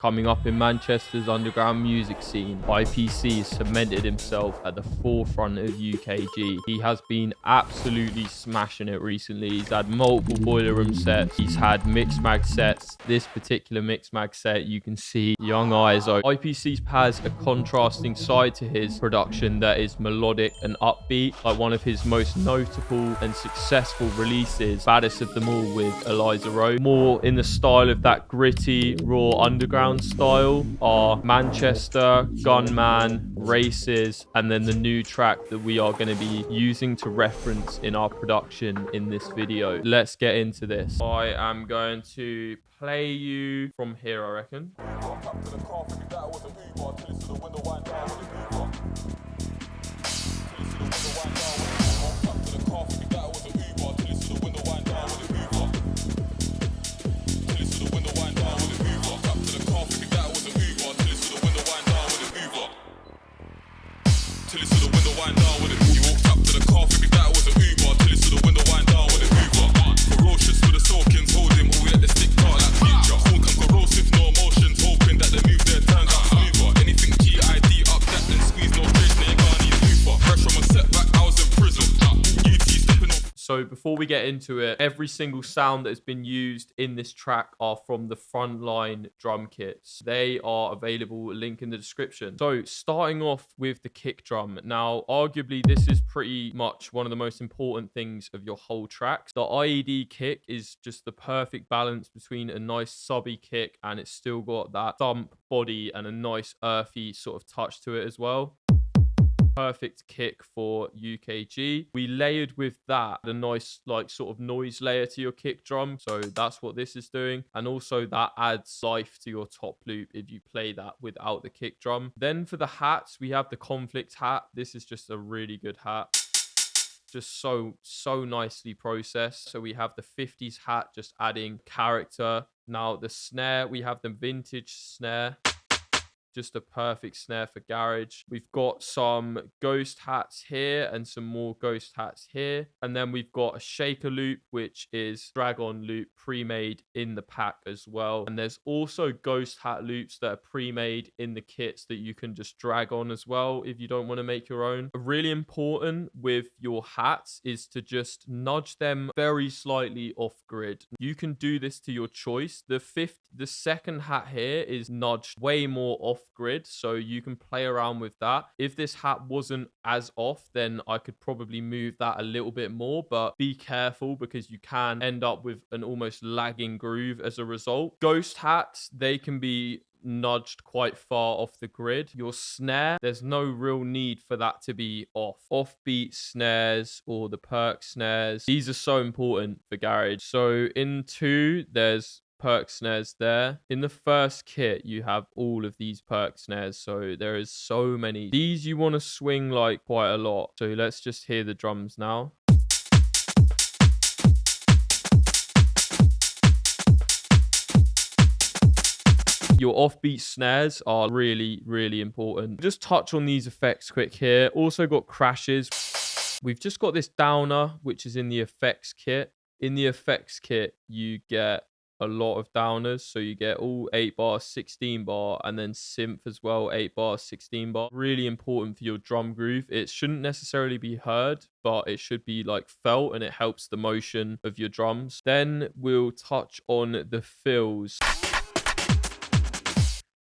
Coming up in Manchester's underground music scene, IPC cemented himself at the forefront of UKG. He has been absolutely smashing it recently. He's had multiple boiler room sets. He's had mixed mag sets. This particular mixed mag set, you can see young eyes. IPC has a contrasting side to his production that is melodic and upbeat. Like one of his most notable and successful releases, Baddest of Them All with Eliza Rose. More in the style of that gritty, raw underground style are Manchester, Gunman, Races, and then the new track that we are going to be using to reference in our production in this video. Let's get into this. I am going to play you from here, I reckon. Till it's to the window, wind down with it. You walked up to the car, figured that was an Uber. Till it's to the window, wind down with it. Uber. Ferocious with the Sawkins, hold him. All we at the stick car like future. All come corrosive, no emotions. Hoping that they move their turns out smoother. Anything GID up that, then squeeze no bridge. Now you can't need Uber. Pressure on my setback, I was in prison. UT stepping off. So before we get into it, every single sound that has been used in this track are from the Frontline Drum Kits. They are available, link in the description. So starting off with the kick drum. Now, arguably, this is pretty much one of the most important things of your whole track. The IED kick is just the perfect balance between a nice subby kick and it's still got that thump body and a nice earthy sort of touch to it as well. Perfect kick for UKG. We layered with that a nice like sort of noise layer to your kick drum, so that's what this is doing, and also that adds life to your top loop if you play that without the kick drum. Then for the hats, we have the conflict hat. This is just a really good hat, just so nicely processed. So we have the 50s hat, just adding character. Now the snare, we have the vintage snare, just a perfect snare for garage. We've got some ghost hats here and some more ghost hats here. And then we've got a shaker loop, which is drag-on loop pre-made in the pack as well. And there's also ghost hat loops that are pre-made in the kits that you can just drag on as well if you don't want to make your own. Really important with your hats is to just nudge them very slightly off grid. You can do this to your choice. The second hat here is nudged way more off grid, so you can play around with that. If this hat wasn't as off, then I could probably move that a little bit more, but be careful because you can end up with an almost lagging groove as a result. Ghost hats, they can be nudged quite far off the grid. Your snare, there's no real need for that to be off. Offbeat snares or the perk snares, these are so important for garage. So in 2, there's perk snares there. In the first kit, you have all of these perk snares, so there is so many. These you want to swing like quite a lot. So let's just hear the drums now. Your offbeat snares are really, really important. Just touch on these effects quick here. Also got crashes. We've just got this downer, which is in the effects kit. In the effects kit, you get a lot of downers, so you get all 8 bar, 16 bar, and then synth as well, 8 bar, 16 bar. Really important for your drum groove. It shouldn't necessarily be heard, but it should be like felt, and it helps the motion of your drums. Then we'll touch on the fills.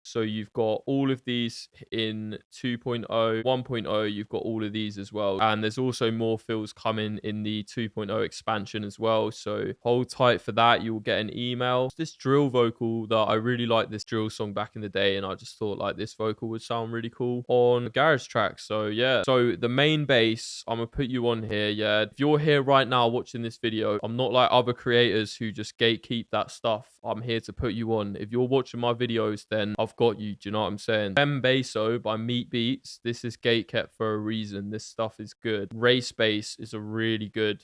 So you've got all of these in 2.0, 1.0, you've got all of these as well. And there's also more fills coming in the 2.0 expansion as well. So hold tight for that. You will get an email. This drill vocal that I really liked, this drill song back in the day, and I just thought like this vocal would sound really cool on a garage track. So yeah. So the main bass, I'm gonna put you on here. Yeah. If you're here right now watching this video, I'm not like other creators who just gatekeep that stuff. I'm here to put you on. If you're watching my videos, then I've got you. Do you know what I'm saying? Basso by Meat Beats. This is gate kept for a reason. This stuff is good. Reese Bass is a really good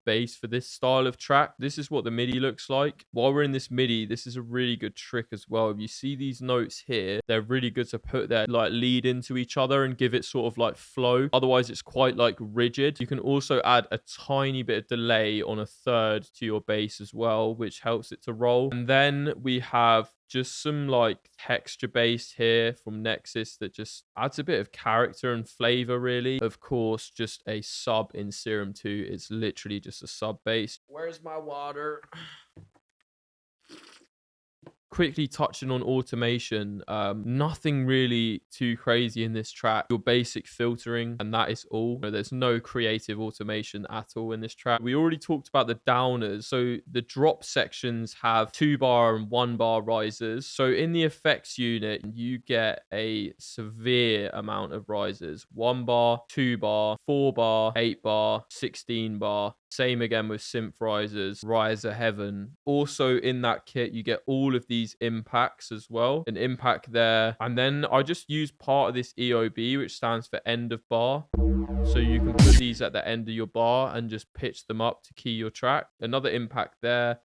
bass for this style of track. This is what the MIDI looks like. While we're in this MIDI, this is a really good trick as well. If you see these notes here, they're really good to put their like lead into each other and give it sort of like flow. Otherwise, it's quite like rigid. You can also add a tiny bit of delay on a third to your bass as well, which helps it to roll. And then we have just some like texture bass here from Nexus that just adds a bit of character and flavor, really. Of course, just a sub in Serum 2. It's literally just a sub bass. Where's my water? Quickly touching on automation, nothing really too crazy in this track. Your basic filtering, and that is all. There's no creative automation at all in this track. We already talked about the downers. So the drop sections have 2-bar and 1-bar risers. So in the effects unit, you get a severe amount of risers: 1-bar, 2-bar, 4-bar, 8-bar, 16-bar. Same again with synth risers, riser heaven. Also in that kit, you get all of these impacts as well. An impact there. And then I just use part of this EOB, which stands for end of bar. So you can put these at the end of your bar and just pitch them up to key your track. Another impact there.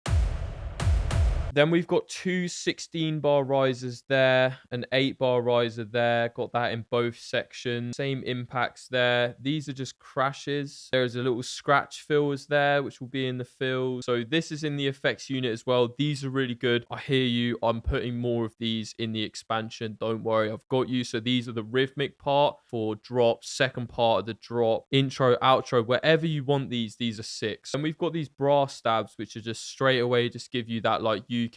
Then we've got 2 16-bar risers there, an 8-bar riser there. Got that in both sections. Same impacts there. These are just crashes. There's a little scratch fills there, which will be in the fill. So this is in the effects unit as well. These are really good. I hear you. I'm putting more of these in the expansion. Don't worry, I've got you. So these are the rhythmic part for drop, second part of the drop, intro, outro, wherever you want these are 6. And we've got these brass stabs, which are just straight away just give you that like UK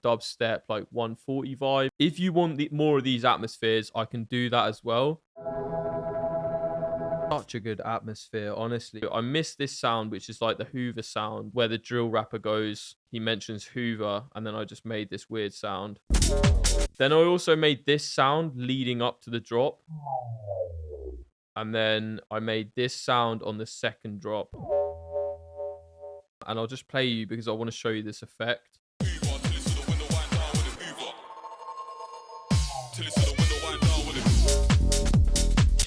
dubstep like 140 vibe. If you want more of these atmospheres, I can do that as well. Such a good atmosphere, honestly. I miss this sound, which is like the Hoover sound, where the drill rapper goes, he mentions Hoover, and then I just made this weird sound. Then I also made this sound leading up to the drop. And then I made this sound on the second drop. And I'll just play you because I want to show you this effect.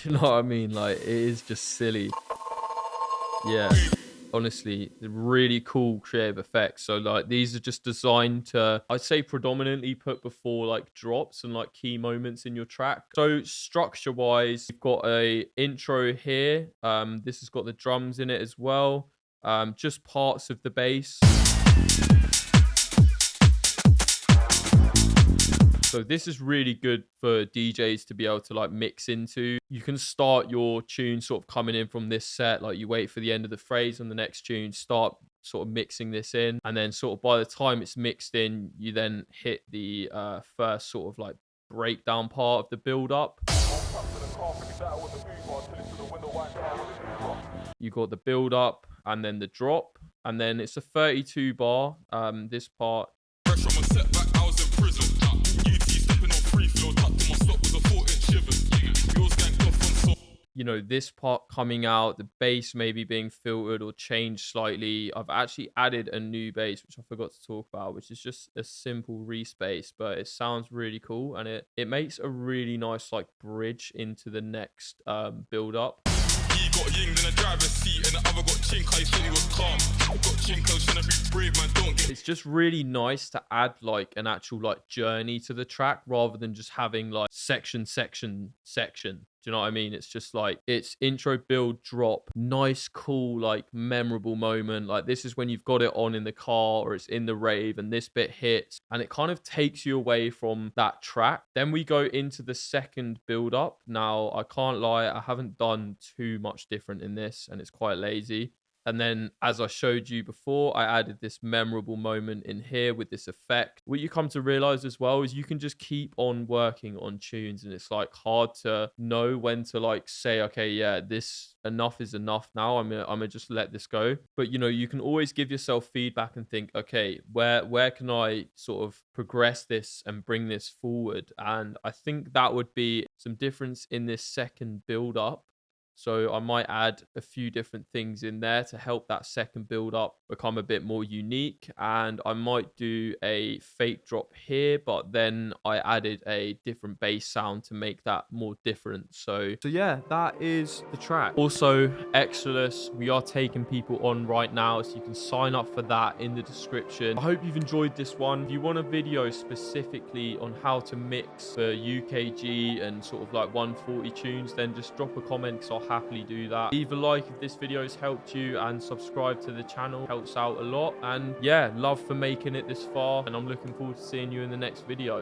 You know what I mean? Like, it is just silly. Yeah, honestly, really cool creative effects. So like, these are just designed to, I'd say, predominantly put before like drops and like key moments in your track. So structure wise, you've got a intro here. This has got the drums in it as well. Just parts of the bass. So this is really good for DJs to be able to like mix into. You can start your tune sort of coming in from this set, like you wait for the end of the phrase on the next tune, start sort of mixing this in, and then sort of by the time it's mixed in, you then hit the first sort of like breakdown part of the build up. You got the build up and then the drop, and then it's a 32 bar. This part. You know, this part coming out, the bass maybe being filtered or changed slightly. I've actually added a new bass, which I forgot to talk about, which is just a simple Reese Bass, but it sounds really cool, and it makes a really nice like bridge into the next build up. He got yinged in the driver's seat and the other got chink. I thought he was calm. Got chink, I was trying to be brave, man. Don't get. It's just really nice to add like an actual like journey to the track rather than just having like section. Do you know what I mean? It's just like, it's intro, build, drop, nice, cool, like memorable moment. Like this is when you've got it on in the car or it's in the rave and this bit hits and it kind of takes you away from that track. Then we go into the second build up. Now, I can't lie, I haven't done too much different in this and it's quite lazy. And then, as I showed you before, I added this memorable moment in here with this effect. What you come to realize as well is you can just keep on working on tunes, and it's like hard to know when to like say, okay, yeah, this enough is enough now. I'm gonna just let this go. But you know, you can always give yourself feedback and think, okay, where can I sort of progress this and bring this forward? And I think that would be some difference in this second build up. So I might add a few different things in there to help that second build up become a bit more unique. And I might do a fake drop here, but then I added a different bass sound to make that more different. So yeah, that is the track. Also, Exolus, we are taking people on right now, so you can sign up for that in the description. I hope you've enjoyed this one. If you want a video specifically on how to mix for UKG and sort of like 140 tunes, then just drop a comment because I'll happily do that. Leave a like if this video has helped you, and subscribe to the channel. Helps out a lot. And yeah, love for making it this far, and I'm looking forward to seeing you in the next video.